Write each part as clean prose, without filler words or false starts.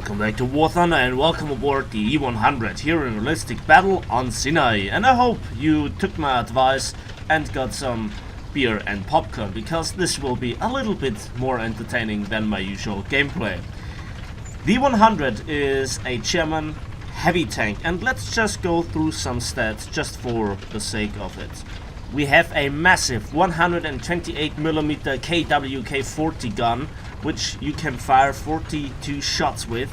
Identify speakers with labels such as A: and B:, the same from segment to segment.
A: Welcome back to War Thunder and welcome aboard the E-100 here in realistic battle on Sinai. And I hope you took my advice and got some beer and popcorn, because this will be a little bit more entertaining than my usual gameplay. The E-100 is a German heavy tank, and let's just go through some stats just for the sake of it. We have a massive 128mm KWK-40 gun, which you can fire 42 shots with,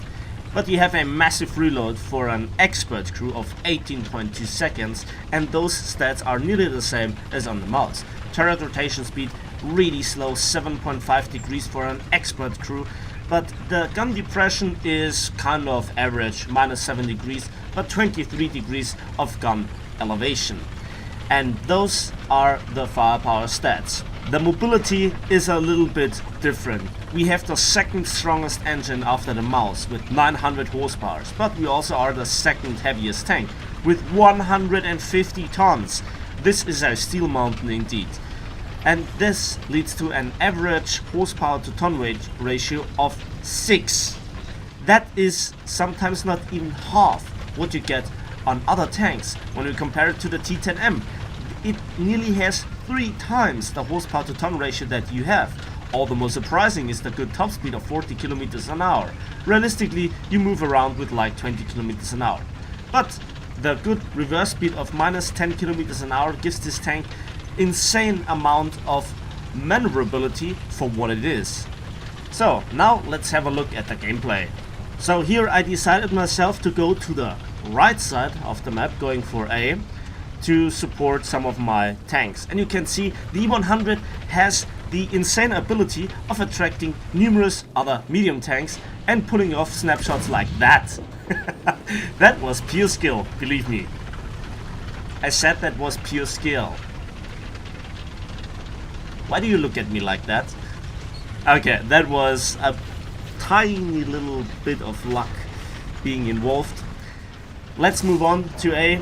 A: but you have a massive reload for an expert crew of 18.2 seconds, and those stats are nearly the same as on the mouse. Turret rotation speed really slow, 7.5 degrees for an expert crew, but the gun depression is kind of average, -7 degrees, but 23 degrees of gun elevation. And those are the firepower stats. The mobility is a little bit different. We have the second strongest engine after the mouse with 900 horsepower, but we also are the second heaviest tank with 150 tons. This is a steel mountain indeed. And this leads to an average horsepower to ton weight ratio of 6. That is sometimes not even half what you get on other tanks. When we compare it to the T10M, it nearly has 3 times the horsepower to ton ratio that you have. All the more surprising is the good top speed of 40 kilometers an hour. Realistically, you move around with like 20 kilometers an hour. But the good reverse speed of -10 kilometers an hour gives this tank insane amount of maneuverability for what it is. So now let's have a look at the gameplay. So here I decided myself to go to the right side of the map, going for A, to support some of my tanks. And you can see the E-100 has the insane ability of attracting numerous other medium tanks and pulling off snapshots like that. That was pure skill, believe me. I said that was pure skill. Why do you look at me like that? Okay, that was a tiny little bit of luck being involved. Let's move on to A.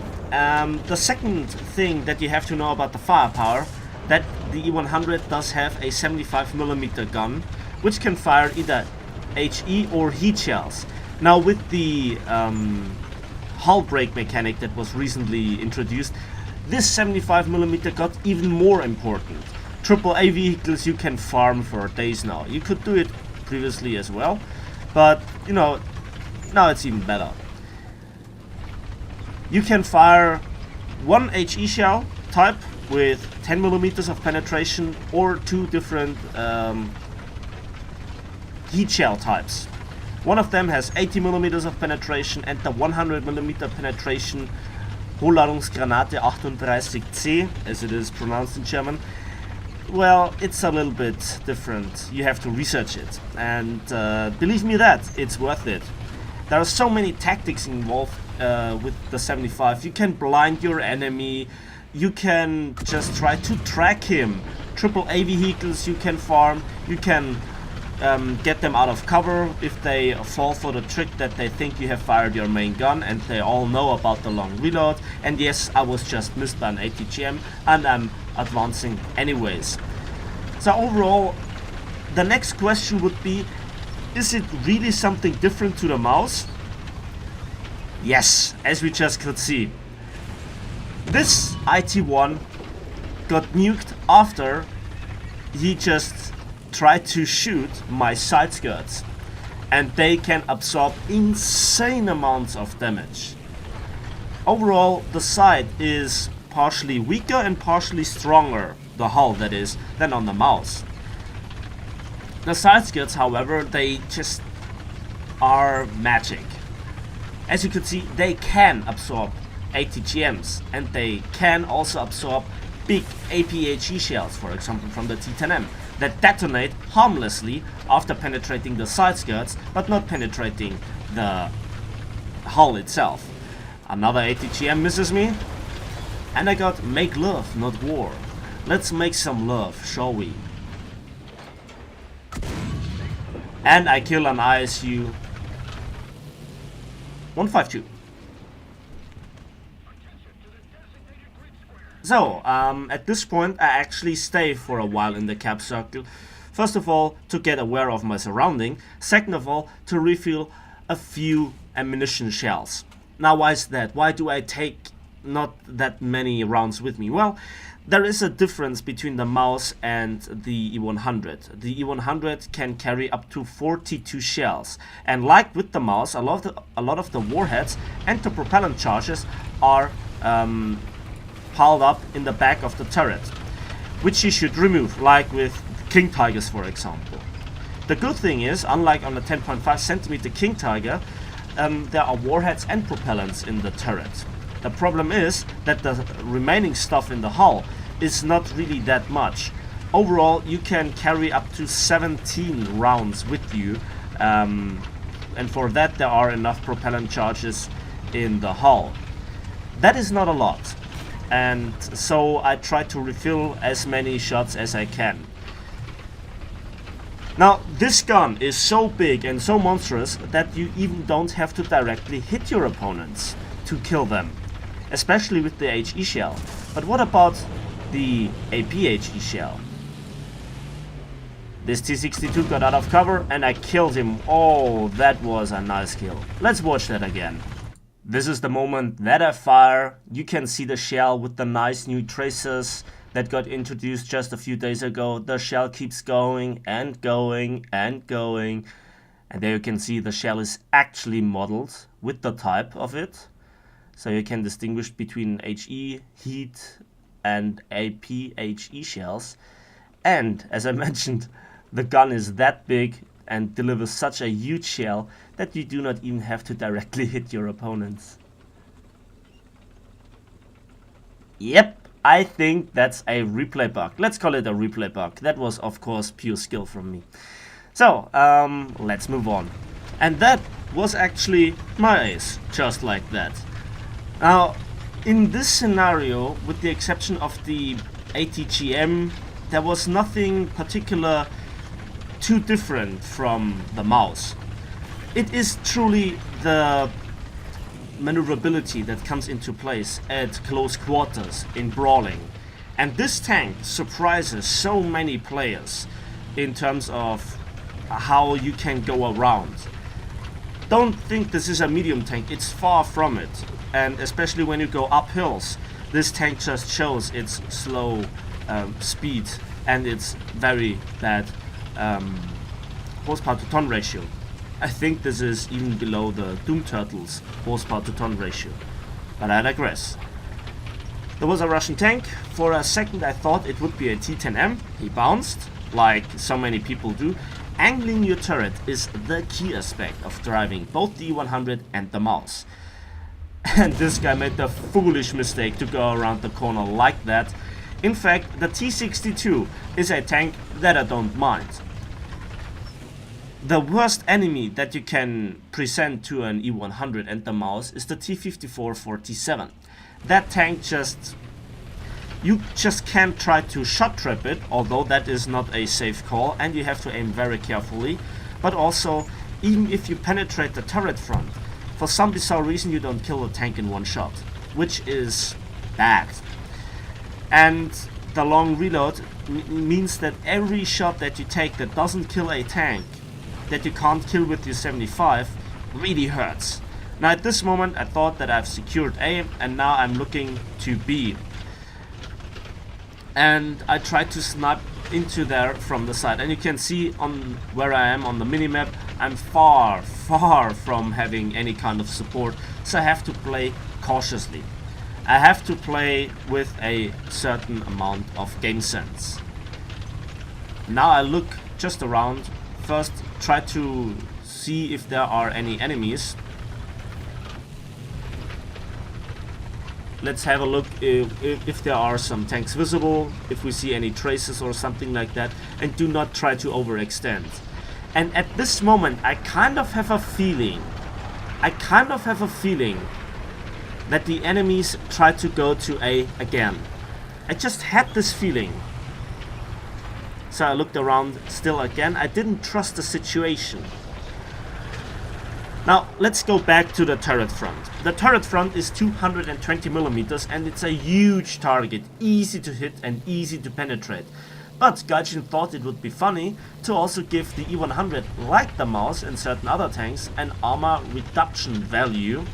A: The second thing that you have to know about the firepower, that the E-100 does have a 75mm gun, which can fire either HE or heat shells. Now with the hull brake mechanic that was recently introduced, this 75mm got even more important. AAA vehicles you can farm for days now. You could do it previously as well, but you know, now it's even better. You can fire one HE shell type with 10mm of penetration, or 2 different heat shell types. One of them has 80mm of penetration, and the 100mm penetration Hochladungsgranate 38C, as it is pronounced in German. Well, it's a little bit different. You have to research it, and believe me that it's worth it. There are so many tactics involved with the 75. You can blind your enemy, you can just try to track him. AAA vehicles you can farm, you can get them out of cover if they fall for the trick that they think you have fired your main gun and they all know about the long reload. And yes, I was just missed by an ATGM and I'm advancing anyways. So overall, the next question would be, is it really something different to the mouse? Yes, as we just could see. This IT-1 got nuked after he just tried to shoot my side skirts, and they can absorb insane amounts of damage. Overall, the side is partially weaker and partially stronger, the hull that is, than on the mouse. The side skirts, however, they just are magic. As you can see, they can absorb ATGMs, and they can also absorb big APHE shells, for example from the T10M, that detonate harmlessly after penetrating the side skirts, but not penetrating the hull itself. Another ATGM misses me, and I got make love, not war. Let's make some love, shall we? And I kill an ISU 152. So, at this point I actually stay for a while in the cap circle. First of all, to get aware of my surrounding. Second of all, to refuel a few ammunition shells. Now why is that? Why do I take not that many rounds with me? Well, there is a difference between the mouse and the E-100. The E-100 can carry up to 42 shells, and like with the mouse, a lot of the warheads and the propellant charges are piled up in the back of the turret, which you should remove, like with King Tigers, for example. The good thing is, unlike on the 10.5 centimeter King Tiger, there are warheads and propellants in the turret. The problem is that the remaining stuff in the hull is not really that much. Overall, you can carry up to 17 rounds with you, and for that there are enough propellant charges in the hull. That is not a lot, and so I try to refill as many shots as I can. Now, this gun is so big and so monstrous that you even don't have to directly hit your opponents to kill them, especially with the HE shell. But what about the APHE shell? This T-62 got out of cover and I killed him. Oh, that was a nice kill. Let's watch that again. This is the moment that I fire. You can see the shell with the nice new traces that got introduced just a few days ago. The shell keeps going and going and going. And there you can see the shell is actually modeled with the type of it. So you can distinguish between HE, heat, and APHE shells. And as I mentioned, the gun is that big and delivers such a huge shell that you do not even have to directly hit your opponents. Yep, I think that's a replay bug. Let's call it a replay bug. That was, of course, pure skill from me. So, let's move on. And that was actually my ace, just like that. Now, in this scenario, with the exception of the ATGM, there was nothing particular too different from the mouse. It is truly the maneuverability that comes into place at close quarters in brawling. And this tank surprises so many players in terms of how you can go around. Don't think this is a medium tank, it's far from it. And especially when you go up hills, this tank just shows its slow speed and its very bad horsepower to ton ratio. I think this is even below the Doom Turtles horsepower to ton ratio, but I digress. There was a Russian tank. For a second I thought it would be a T-10M. He bounced, like so many people do. Angling your turret is the key aspect of driving both the E-100 and the mouse. And this guy made the foolish mistake to go around the corner like that. In fact, the T-62 is a tank that I don't mind. The worst enemy that you can present to an E-100 and the mouse is the T-54-47. That tank you just can't try to shot trap it, although that is not a safe call and you have to aim very carefully. But also, even if you penetrate the turret front, for some bizarre reason you don't kill the tank in one shot, which is bad. And the long reload means that every shot that you take that doesn't kill a tank, that you can't kill with your 75, really hurts. Now at this moment I thought that I've secured A, and now I'm looking to B. And I tried to snipe into there from the side, and you can see on where I am on the minimap, I'm far from having any kind of support, so I have to play cautiously. I have to play with a certain amount of game sense. Now I look just around. First try to see if there are any enemies. Let's have a look if there are some tanks visible, if we see any traces or something like that, and do not try to overextend. And at this moment I kind of have a feeling that the enemies try to go to A again. I just had this feeling. So I looked around still again. I didn't trust the situation. Now let's go back to the turret front. The turret front is 220 millimeters and it's a huge target, easy to hit and easy to penetrate. But Gaijin thought it would be funny to also give the E-100, like the Maus and certain other tanks, an armor reduction value,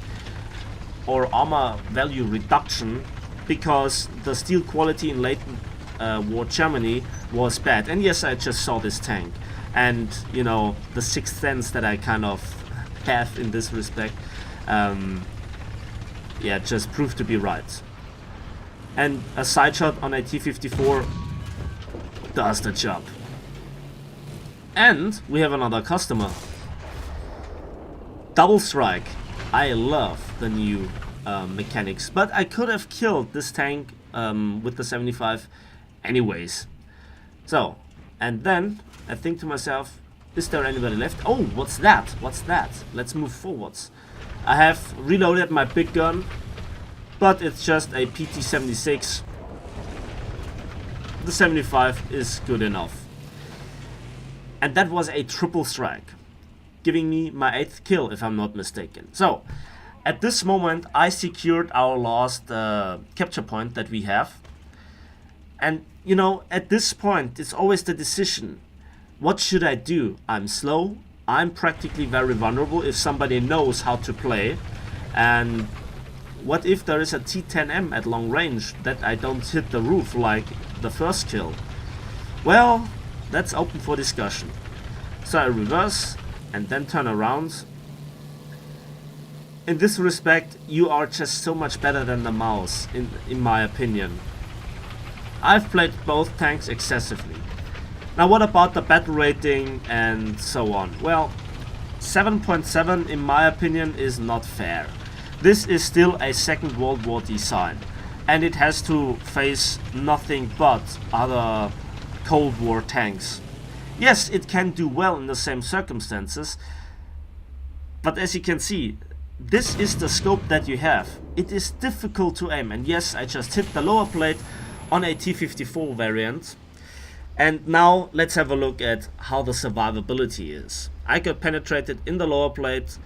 A: or armor value reduction, because the steel quality in late war Germany was bad. And yes, I just saw this tank, and you know, the sixth sense that I kind of have in this respect, yeah, just proved to be right. And a side shot on a T-54 does the job. And we have another customer. Double strike. I love the new mechanics, but I could have killed this tank with the 75 anyways. So, and then I think to myself, is there anybody left? Oh, what's that? What's that? Let's move forwards. I have reloaded my big gun, but it's just a PT-76. The 75 is good enough. And that was a triple strike, giving me my 8th kill, if I'm not mistaken. So, at this moment, I secured our last capture point that we have. And, you know, at this point, it's always the decision. What should I do? I'm slow. I'm practically very vulnerable if somebody knows how to play. And what if there is a T10M at long range that I don't hit the roof like the first kill? Well, that's open for discussion. So I reverse and then turn around. In this respect, you are just so much better than the Maus, in my opinion. I've played both tanks excessively. Now what about the battle rating and so on? Well, 7.7 in my opinion is not fair. This is still a Second World War design, and it has to face nothing but other Cold War tanks. Yes, it can do well in the same circumstances, but as you can see, this is the scope that you have. It is difficult to aim, and yes, I just hit the lower plate on a T-54 variant. And now let's have a look at how the survivability is. I got penetrated in the lower plate,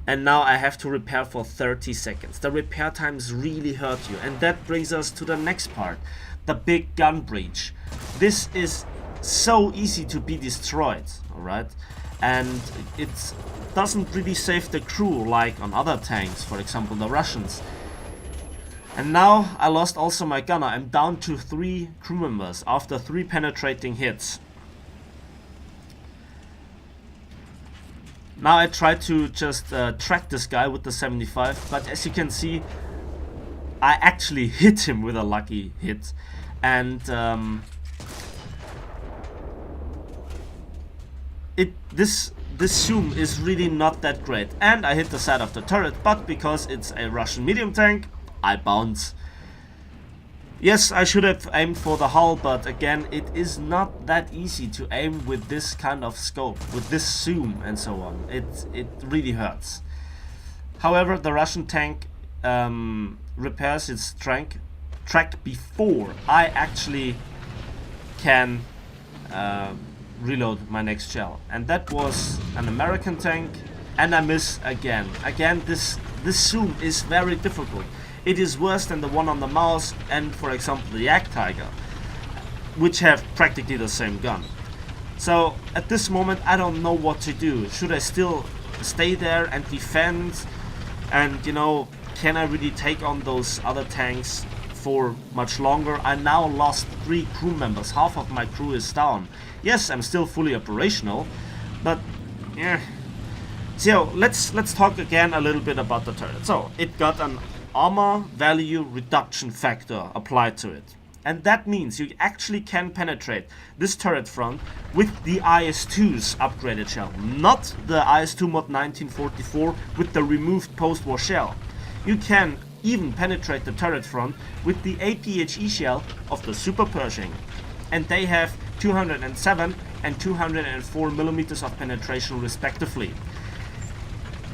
A: and now I have to repair for 30 seconds. The repair times really hurt you, and that brings us to the next part, the big gun breach. This is so easy to be destroyed, alright? And it doesn't really save the crew like on other tanks, for example the Russians. And now I lost also my gunner. I'm down to 3 crew members after 3 penetrating hits. Now I try to just track this guy with the 75, but as you can see, I actually hit him with a lucky hit. And this zoom is really not that great. And I hit the side of the turret, but because it's a Russian medium tank, I bounce. Yes, I should have aimed for the hull, but again, it is not that easy to aim with this kind of scope, with this zoom and so on. It really hurts. However, the Russian tank repairs its track before I actually can reload my next shell. And that was an American tank, and I miss again. Again, this zoom is very difficult. It is worse than the one on the Maus and, for example, the Jagdtiger, which have practically the same gun. So at this moment I don't know what to do. Should I still stay there and defend? And you know, can I really take on those other tanks for much longer? I now lost 3 crew members. Half of my crew is down. Yes, I'm still fully operational, but yeah. So let's talk again a little bit about the turret. So it got an armor value reduction factor applied to it, and that means you actually can penetrate this turret front with the IS-2's upgraded shell, not the IS-2 mod 1944 with the removed post-war shell. You can even penetrate the turret front with the APHE shell of the Super Pershing, and they have 207 and 204 millimeters of penetration respectively.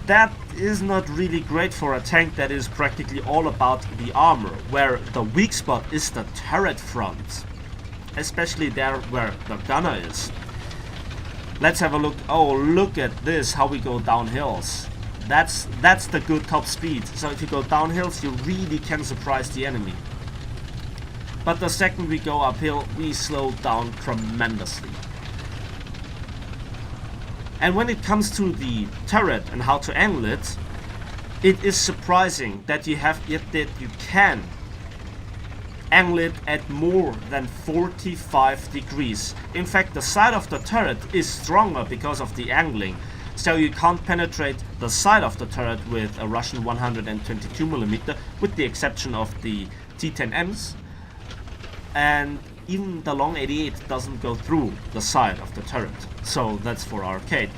A: That is not really great for a tank that is practically all about the armor, where the weak spot is the turret front, especially there where the gunner is. Let's have a look. Oh, look at this, how we go down hills. That's the good top speed. So if you go down hills, you really can surprise the enemy. but the second we go uphill, we slow down tremendously. And when it comes to the turret and how to angle it, it is surprising that you can angle it at more than 45 degrees. In fact, the side of the turret is stronger because of the angling. So you can't penetrate the side of the turret with a Russian 122mm, with the exception of the T10Ms. And even the long 88 doesn't go through the side of the turret. So that's for arcade.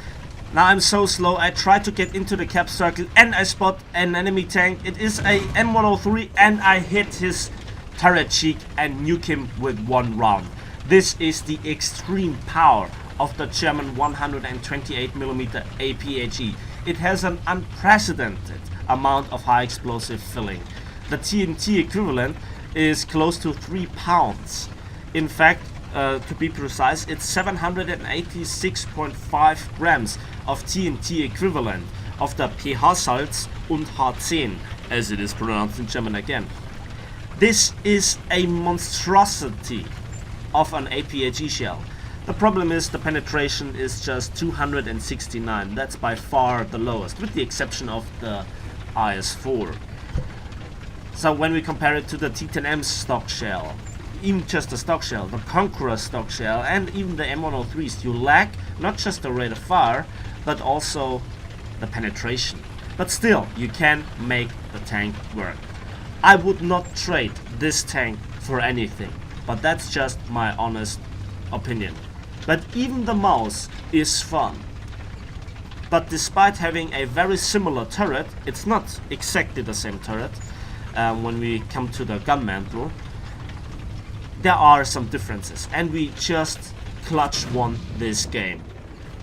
A: Now I'm so slow, I try to get into the cap circle and I spot an enemy tank. It is a M103 and I hit his turret cheek and nuke him with one round. This is the extreme power of the German 128mm APHE. It has an unprecedented amount of high explosive filling. The TNT equivalent is close to 3 pounds. In fact, to be precise, it's 786.5 grams of TNT equivalent of the PH-Salz und H10, as it is pronounced in German again. This is a monstrosity of an APHE shell. The problem is the penetration is just 269. That's by far the lowest, with the exception of the IS-4. So when we compare it to the T10M stock shell, even just the stock shell, the Conqueror stock shell, and even the M103s, you lack not just the rate of fire, but also the penetration. But still, you can make the tank work. I would not trade this tank for anything, but that's just my honest opinion. But even the mouse is fun. But despite having a very similar turret, it's not exactly the same turret. When we come to the gun mantle, there are some differences, and we just clutch won this game.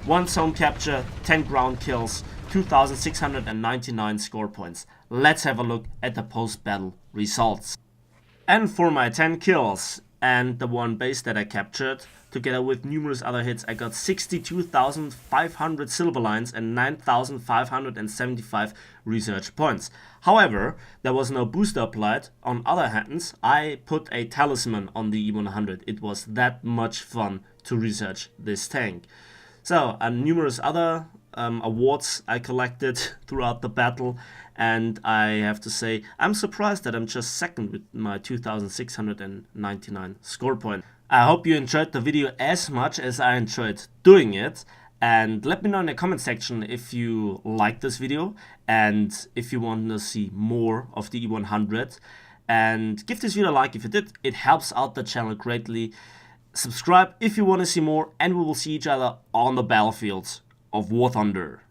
A: 1 zone capture, 10 ground kills, 2,699 score points. Let's have a look at the post-battle results. And for my 10 kills and the 1 base that I captured, together with numerous other hits, I got 62,500 silver lines and 9,575 research points. However, there was no booster applied. On other hands, I put a talisman on the E-100. It was that much fun to research this tank. So, numerous other awards I collected throughout the battle, and I have to say, I'm surprised that I'm just second with my 2,699 score point. I hope you enjoyed the video as much as I enjoyed doing it, and let me know in the comment section if you liked this video and if you want to see more of the E-100, and give this video a like if you did. It helps out the channel greatly. Subscribe if you want to see more, and we will see each other on the battlefields of War Thunder.